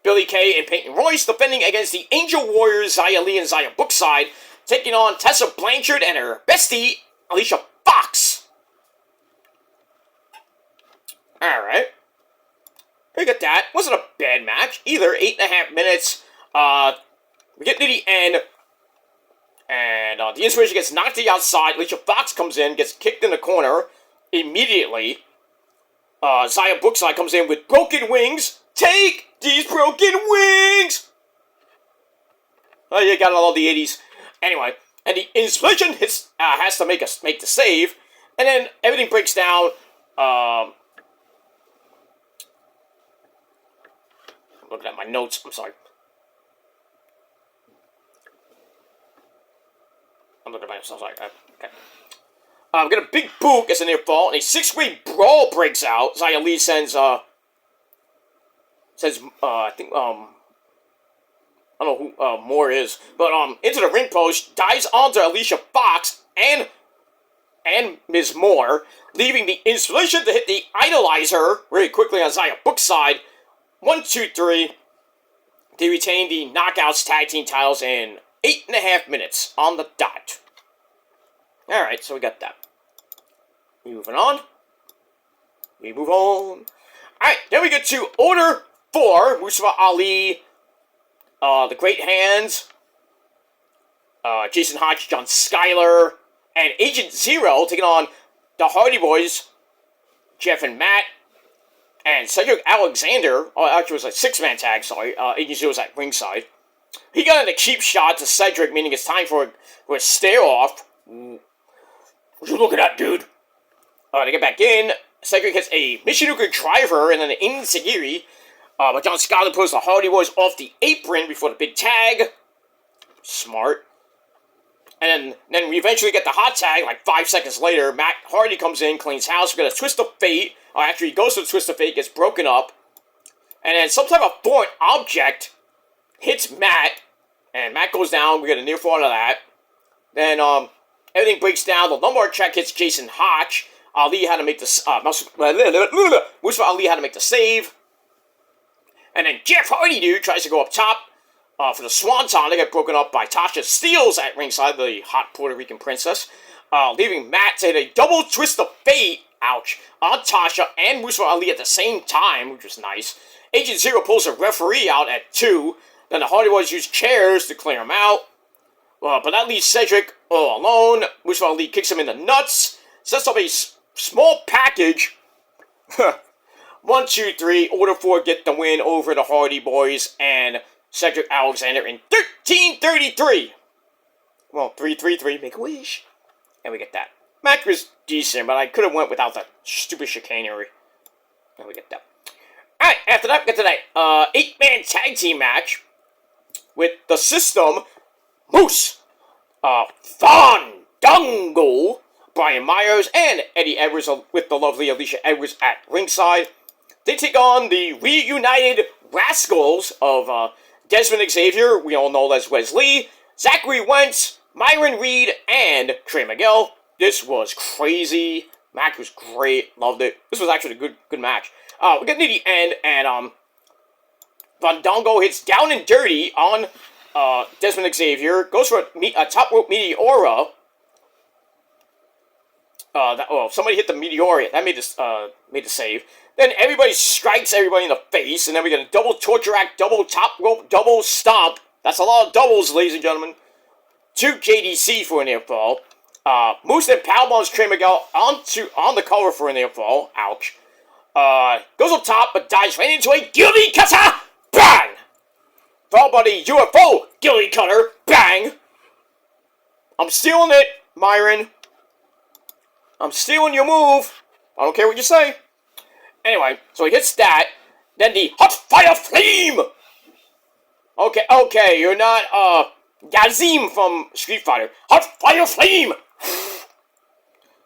Billy Kay and Peyton Royce defending against the Angel Warriors, Xia Li and Xia Brookside, taking on Tessa Blanchard and her bestie, Alicia Fox. Alright. We got that. Wasn't a bad match either. 8.5 minutes. We get to the end. And the Inspiration gets knocked to the outside. Alicia Fox comes in, gets kicked in the corner immediately. Xia Brookside comes in with broken wings. Take these broken wings! Oh, you gotta love the 80s. Anyway, and the Inspiration has to make the save. And then everything breaks down. I'm looking at my notes. I'm sorry. I'm looking at myself. Sorry. Okay. We got a big boot as a near fall, and a 6-way brawl breaks out. Xia Li sends, I think, I don't know who Moore is, but into the ring post, dives onto Alicia Fox and Ms. Moore, leaving the Installation to hit the Idolizer really quickly on Xia Brookside. 1, 2, 3. They retain the Knockouts Tag Team titles in 8.5 minutes on the dot. Alright, so we got that. Moving on. We move on. Alright, then we get to Order 4. Mustafa Ali, The Great Hands, Jason Hodge, John Skyler, and Agent Zero taking on the Hardy Boys, Jeff and Matt, and Cedric Alexander. Oh, actually, it was a 6-man tag, sorry. Agent Zero's at ringside. He got in a cheap shot to Cedric, meaning it's time for a stare-off. What you looking at, dude? To get back in, Cedric hits a Michinoku driver and then an Enziguri. But John Skyler pulls the Hardy Boys off the apron before the big tag. Smart. And then we eventually get the hot tag, like 5 seconds later. Matt Hardy comes in, cleans house. We got a Twist of Fate. Actually, he goes to the Twist of Fate, gets broken up. And then some type of foreign object hits Matt. And Matt goes down. We get a near fall out of that. Then, everything breaks down. The lumbar check hits Jason Hodge. Ali had to make the Mustafa Ali had to make the save. And then Jeff Hardy, dude, tries to go up top for the Swanton. They get broken up by Tasha Steelz at ringside, the hot Puerto Rican princess. Leaving Matt to hit a double Twist of Fate, ouch, on Tasha and Mustafa Ali at the same time, which was nice. Agent Zero pulls a referee out at 2. Then the Hardy Boys use chairs to clear him out. But that leaves Cedric all alone. Mustafa Ali kicks him in the nuts. Sets up a small package. 1, 2, 3. Order 4 get the win over the Hardy Boys and Cedric Alexander in 13:33. Well, 3:33. Make a wish. And we get that. Match was decent, but I could have went without that stupid chicanery. And we get that. Alright, after that, we get to that 8-man tag team match with the System, Moose, Fandango, Brian Myers, and Eddie Edwards with the lovely Alicia Edwards at ringside. They take on the reunited Rascals of Desmond Xavier, we all know as Wes Lee, Zachary Wentz, Myron Reed, and Trey Miguel. This was crazy. Match was great. Loved it. This was actually a good match. We get to the end, and Fandango hits down and dirty on Desmond Xavier. Goes for a top rope Meteora. Somebody hit the Meteora. That made the save. Then everybody strikes everybody in the face, and then we get a double torture act, double top rope, double stomp. That's a lot of doubles, ladies and gentlemen. To JDC for an air fall. Moose then powerbombs Trey Miguel on the cover for a near fall. Ouch. Goes up top, but dives right into a Gilly Cutter. Bang! Followed by the UFO Gilly Cutter. Bang! I'm stealing it, Myron. I'm stealing your move. I don't care what you say. Anyway, so he hits that. Then the Hot Fire Flame! Okay, you're not, Gazim from Street Fighter. Hot Fire Flame!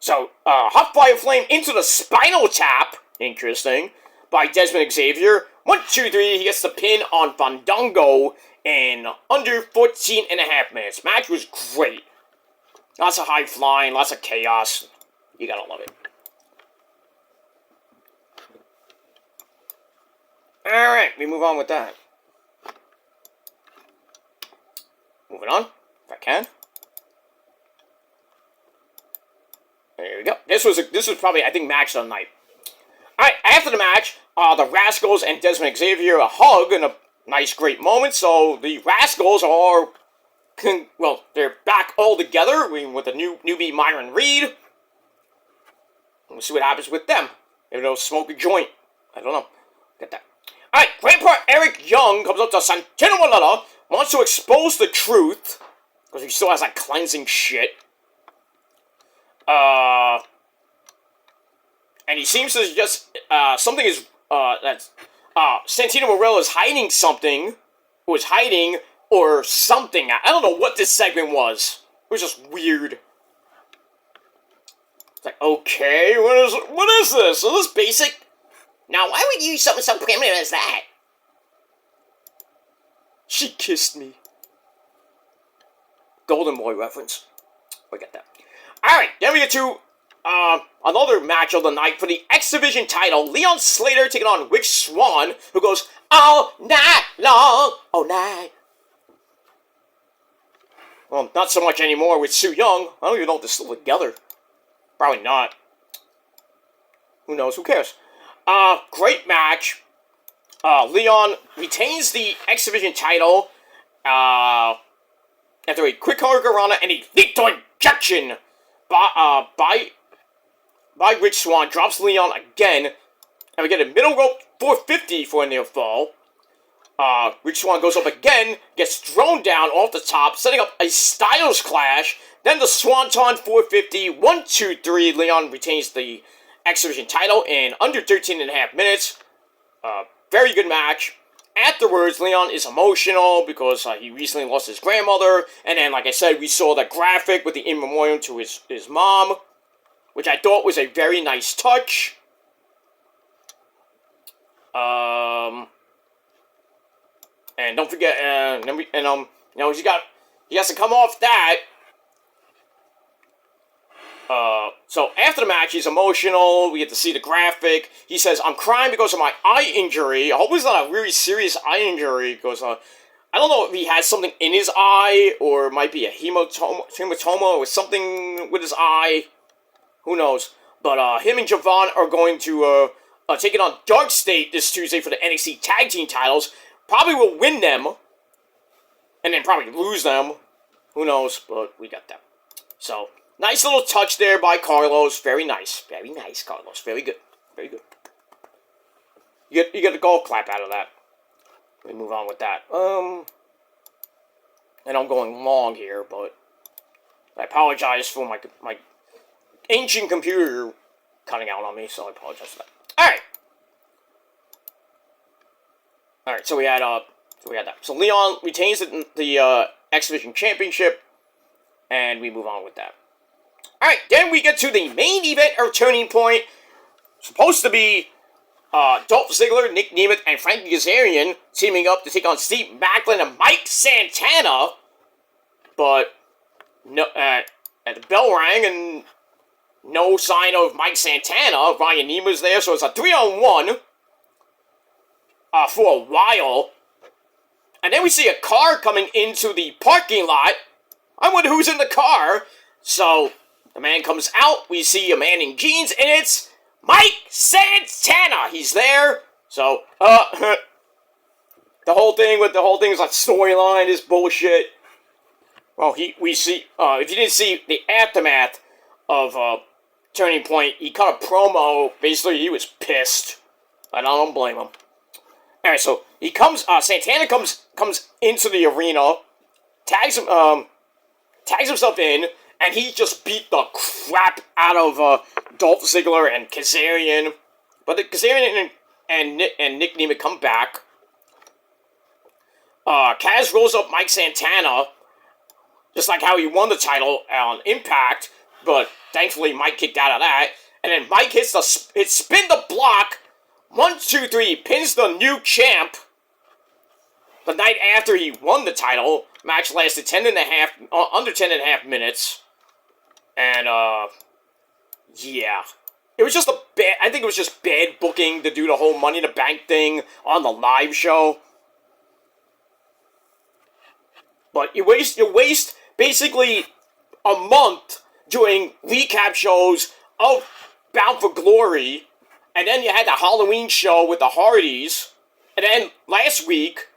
So, Hot Fire Flame into the Spinal Tap. Interesting. By Desmond Xavier. 1, 2, 3, he gets the pin on Fandango in under 14 and a half minutes. Match was great. Lots of high flying, lots of chaos. You gotta love it. Alright, we move on with that. Moving on, if I can. There we go. This was probably, I think, match of the night. Alright, after the match, the Rascals and Desmond Xavier a hug in a nice, great moment. So the Rascals are, they're back all together with the newbie Myron Reed. We'll see what happens with them. Maybe they'll smoke a joint. I don't know. Get that. Alright, Grandpa Eric Young comes up to Santino Marella, wants to expose the truth, because he still has that cleansing shit. And he seems to just, something is, Santino Marella is hiding something, or something. I don't know what this segment was. It was just weird. It's like, okay, what is this? Is this basic? Now, why would you use something so primitive as that? She kissed me. Golden Boy reference. We get that. Alright, then we get to another match of the night for the X Division title. Leon Slater taking on Rich Swann, who goes all night long. All night. Well, not so much anymore with Su Yung. I don't even know if they're still together. Probably not. Who knows? Who cares? Great match. Leon retains the X Division title after a quick hurricanrana and a lethal injection by Rich Swann. Drops Leon again, and we get a middle rope 450 for a near fall. Rich Swann goes up again, gets thrown down off the top, setting up a Styles Clash. Then the Swanton 450, 1, 2, 3. Leon retains the X Division title in under 13 and a half minutes. Very good match. Afterwards, Leon is emotional because he recently lost his grandmother. And then, like I said, we saw the graphic with the in memoriam to his mom, which I thought was a very nice touch. And don't forget, he has to come off that. So after the match, he's emotional. We get to see the graphic. He says, "I'm crying because of my eye injury. I hope it's not a really serious eye injury because I don't know if he has something in his eye or it might be a hematoma or something with his eye. Who knows? But him and Javon are going to take it on Dark State this Tuesday for the NXT Tag Team titles. Probably will win them and then probably lose them. Who knows? But we got them. So." Nice little touch there by Carlos. Very nice. Very nice, Carlos. Very good. Very good. You get a golf clap out of that. Let me move on with that. And I'm going long here, but I apologize for my ancient computer cutting out on me, so I apologize for that. Alright, so we had that. So Leon retains the X Division Championship, and we move on with that. Alright, then we get to the main event or turning point. Supposed to be Dolph Ziggler, Nick Nemeth, and Frankie Kazarian teaming up to take on Steve Maclin and Mike Santana. But no, the bell rang and no sign of Mike Santana. Ryan Nema's there, so it's a 3-on-1 for a while. And then we see a car coming into the parking lot. I wonder who's in the car. So the man comes out, we see a man in jeans, and it's Mike Santana. He's there. So, the whole thing is like storyline is bullshit. Well, we see, if you didn't see the aftermath of Turning Point, he cut a promo. Basically, he was pissed, and I don't blame him. All right, so he comes. Santana comes into the arena, tags himself in, and he just beat the crap out of Dolph Ziggler and Kazarian. But the Kazarian and Nick Nemeth come back. Kaz rolls up Mike Santana, just like how he won the title on Impact, but thankfully Mike kicked out of that. And then Mike hits spin the block. 1, 2, 3, pins the new champ. The night after he won the title, match lasted under 10.5 minutes. And, yeah. It was just I think it was just bad booking to do the whole Money in the Bank thing on the live show. But you waste basically a month doing recap shows of Bound for Glory, and then you had the Halloween show with the Hardys, and then last week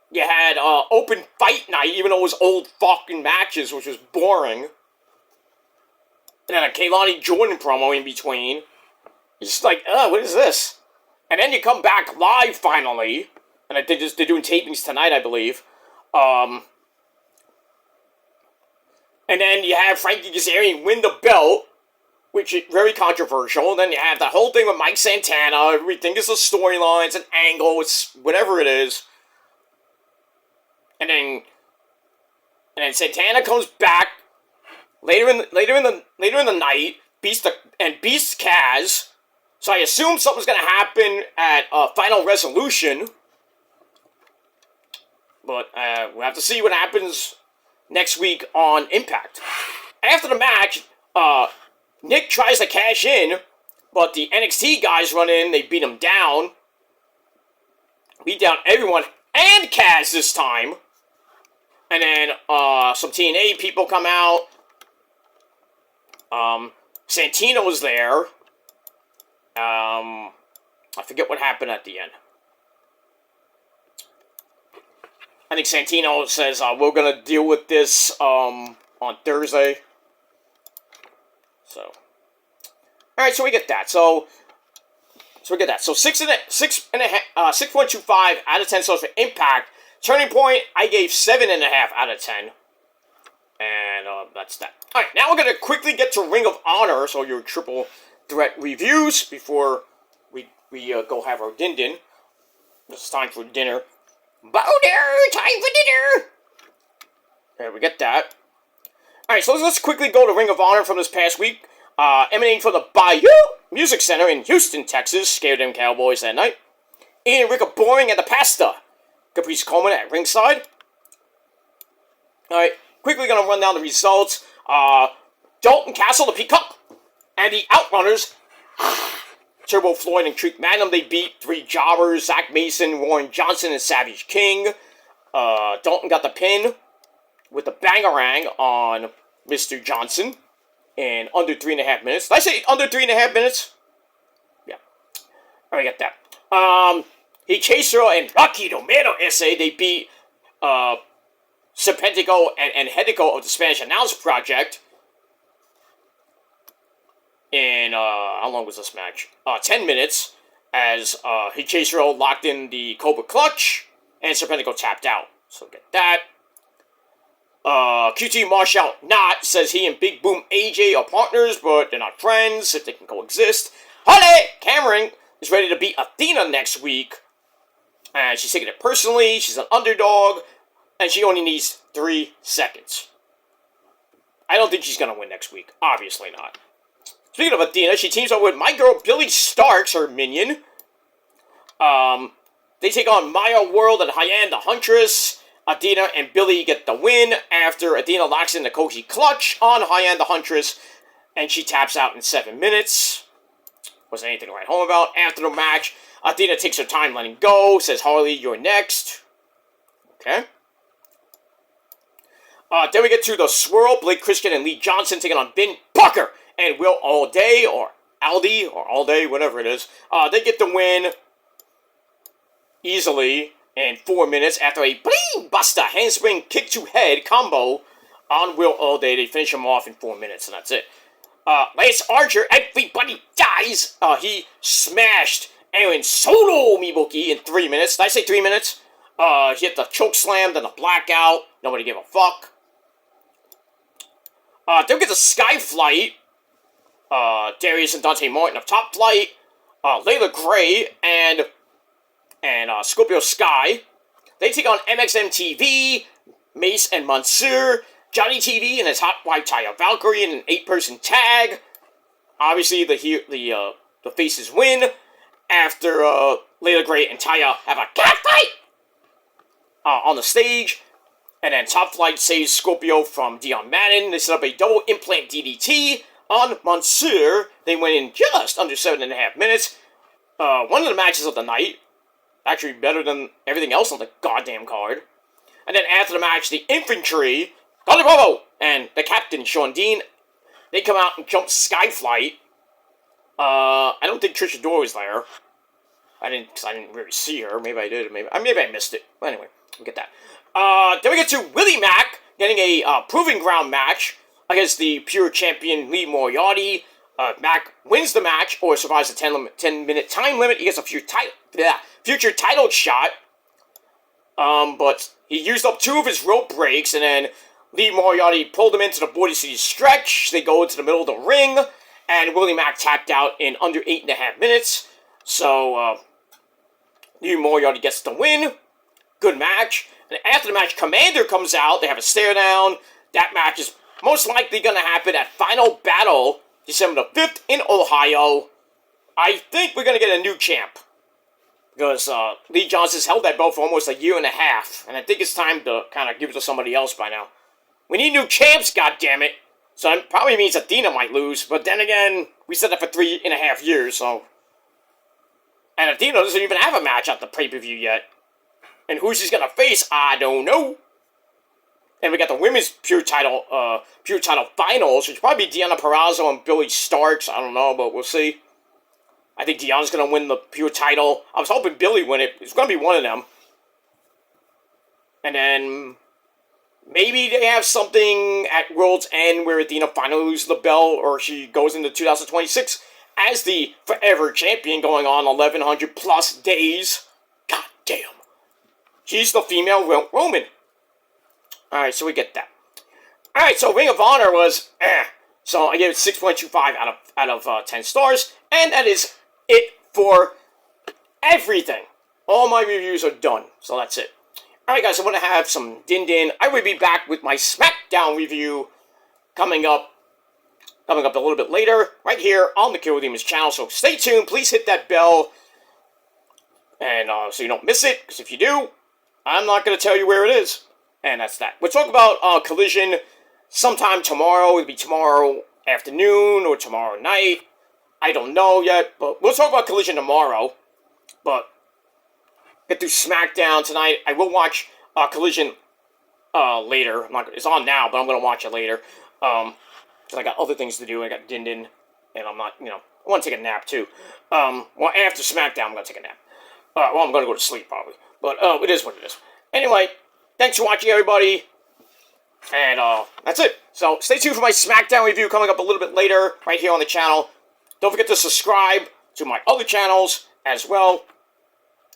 you had open fight night, even though it was old fucking matches, which was boring. And then a Kehlani Jordan promo in between. It's just like, what is this? And then you come back live finally, and they're doing tapings tonight, I believe. And then you have Frankie Kazarian win the belt, which is very controversial. And then you have the whole thing with Mike Santana. Everything is a storyline, it's an angle, it's whatever it is. And then Santana comes back later in the night, beats Kaz. So I assume something's gonna happen at Final Resolution. But we'll have to see what happens next week on Impact. After the match, Nick tries to cash in, but the NXT guys run in, they beat him down. Beat down everyone, and Kaz this time. And then some TNA people come out. Santino was there. I forget what happened at the end. I think Santino says, we're going to deal with this on Thursday. So. Alright, so we get that. So we get that. So 6.25 out of 10 stars for Impact. Turning Point, I gave 7.5 out of 10. And that's that. Alright, now we're going to quickly get to Ring of Honor. So your triple threat reviews before we go have our din-din. It's time for dinner. Boner! Time for dinner! There, we get that. Alright, so let's quickly go to Ring of Honor from this past week. Emanating from the Bayou Music Center in Houston, Texas. Scared them Cowboys that night. Ian Ricker Boring at the Pasta. Caprice Coleman at ringside. Alright, quickly gonna run down the results. Dalton Castle, the Peacock, and the Outrunners. Turbo Floyd and Creek Magnum, they beat 3 jobbers, Zach Mason, Warren Johnson, and Savage King. Dalton got the pin with the bangarang on Mr. Johnson in under 3.5 minutes. Did I say under 3.5 minutes? Yeah. I got that. Hikaru and Rocky Romero SA, they beat Serpentico and Hedico of the Spanish Announce Project. In, how long was this match? 10 minutes, as Hikaru locked in the Cobra Clutch, and Serpentico tapped out. So get that. QT Marshall Knott says he and Big Boom AJ are partners, but they're not friends, if they can coexist. Holly Cameron is ready to beat Athena next week. And she's taking it personally, she's an underdog, and she only needs 3 seconds. I don't think she's going to win next week. Obviously not. Speaking of Athena, she teams up with my girl Billy Starks, her minion. They take on Maya World and Hyann the Huntress. Athena and Billy get the win after Athena locks in the Koji Clutch on Hyann the Huntress, and she taps out in 7 minutes. Wasn't anything to write home about. After the match, Athena takes her time letting go, says, Harley, you're next. Okay. Then we get to the Swirl, Blake Christian and Lee Johnson taking on Ben Parker and Will All Day, or Aldi, or All Day, whatever it is. They get the win easily in 4 minutes after a Brain Buster handspring kick to head combo on Will all day. They finish him off in 4 minutes, and that's it. Lance Archer, everybody dies. He smashed Aaron Solo Mibuki in 3 minutes. Did I say 3 minutes? He hit the choke slam, then the blackout. Nobody gave a fuck. Then we get the Sky Flight. Darius and Dante Martin of Top Flight. Layla Gray and Scorpio Sky. They take on MXMTV, Mace and Mansoor, Johnny TV and his hot white Taya Valkyrie in an 8-person tag. Obviously, the faces win after Layla Gray and Taya have a cat fight on the stage. And then Top Flight saves Scorpio from Dion Madden. They set up a double implant DDT on Mansoor. They went in just under 7.5 minutes. One of the matches of the night. Actually better than everything else on the goddamn card. And then after the match, the Infantry, Golden Bobo, and the Captain, Sean Dean, they come out and jump Skyflight. I don't think Trish Adora was there. I didn't really see her. Maybe I did. Maybe I missed it. But anyway, we'll get that. Then we get to Willie Mack getting a Proving Ground match against the Pure Champion Lee Moriarty. Mack wins the match or survives the 10-minute time limit. He gets a future title shot. But he used up 2 of his rope breaks, and then Lee Moriarty pulled him into the Border City stretch. They go into the middle of the ring, and Willie Mack tapped out in under 8.5 minutes. So, Lee Moriarty gets the win. Good match. And after the match, Commander comes out. They have a stare down. That match is most likely going to happen at Final Battle, December the 5th in Ohio. I think we're going to get a new champ. Because Lee Johnson's held that belt for almost a year and a half. And I think it's time to kind of give it to somebody else by now. We need new champs, goddammit. So it probably means Athena might lose. But then again, we said that for 3.5 years, so... And Athena doesn't even have a match at the pay-per-view yet. And who she's gonna face, I don't know. And we got the women's pure title finals, which will probably be Deonna Purrazzo and Billy Starks. I don't know, but we'll see. I think Deonna's going to win the pure title. I was hoping Billy win it. It's going to be one of them. And then maybe they have something at World's End where Athena finally loses the belt, or she goes into 2026 as the forever champion, going on 1,100 plus days. God damn. She's the female Roman. Alright, so we get that. Alright, so Ring of Honor was So I gave it 6.25 out of 10 stars. And that is it for everything. All my reviews are done. So that's it. Alright guys, I want to have some din-din. I will be back with my SmackDown review coming up a little bit later, right here on the Kill Demons channel. So stay tuned. Please hit that bell. And so you don't miss it. Because if you do, I'm not going to tell you where it is. And that's that. We'll talk about Collision sometime tomorrow. It'll be tomorrow afternoon or tomorrow night. I don't know yet, but we'll talk about Collision tomorrow. But get through SmackDown tonight. I will watch Collision later. It's on now, but I'm going to watch it later. Because I got other things to do. I got Din-Din, and I'm not, I want to take a nap too. Well, after SmackDown, I'm going to take a nap. Well, I'm going to go to sleep probably. But it is what it is. Anyway, thanks for watching, everybody. And that's it. So stay tuned for my SmackDown review coming up a little bit later, right here on the channel. Don't forget to subscribe to my other channels as well.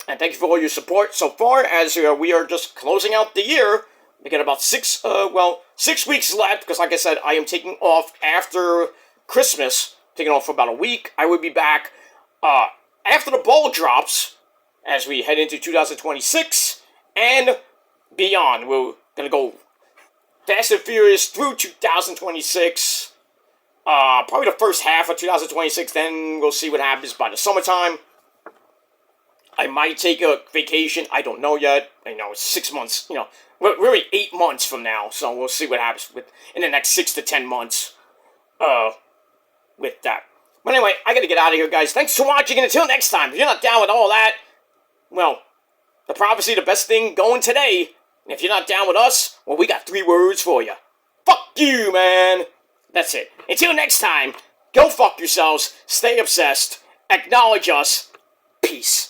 And thank you for all your support so far, as we are just closing out the year. We got about 6 weeks left, because like I said, I am taking off after Christmas. Taking off for about a week. I will be back after the ball drops, as we head into 2026 and beyond. We're going to go Fast and Furious through 2026. Probably the first half of 2026, then we'll see what happens by the summertime. I might take a vacation, I don't know yet. It's 6 months, really 8 months from now, so we'll see what happens in the next 6 to 10 months with that. But anyway, I gotta get out of here, guys. Thanks for watching, and until next time, if you're not down with all that, well, the prophecy, the best thing going today. And if you're not down with us, well, we got 3 words for you. Fuck you, man. That's it. Until next time, go fuck yourselves, stay obsessed, acknowledge us, peace.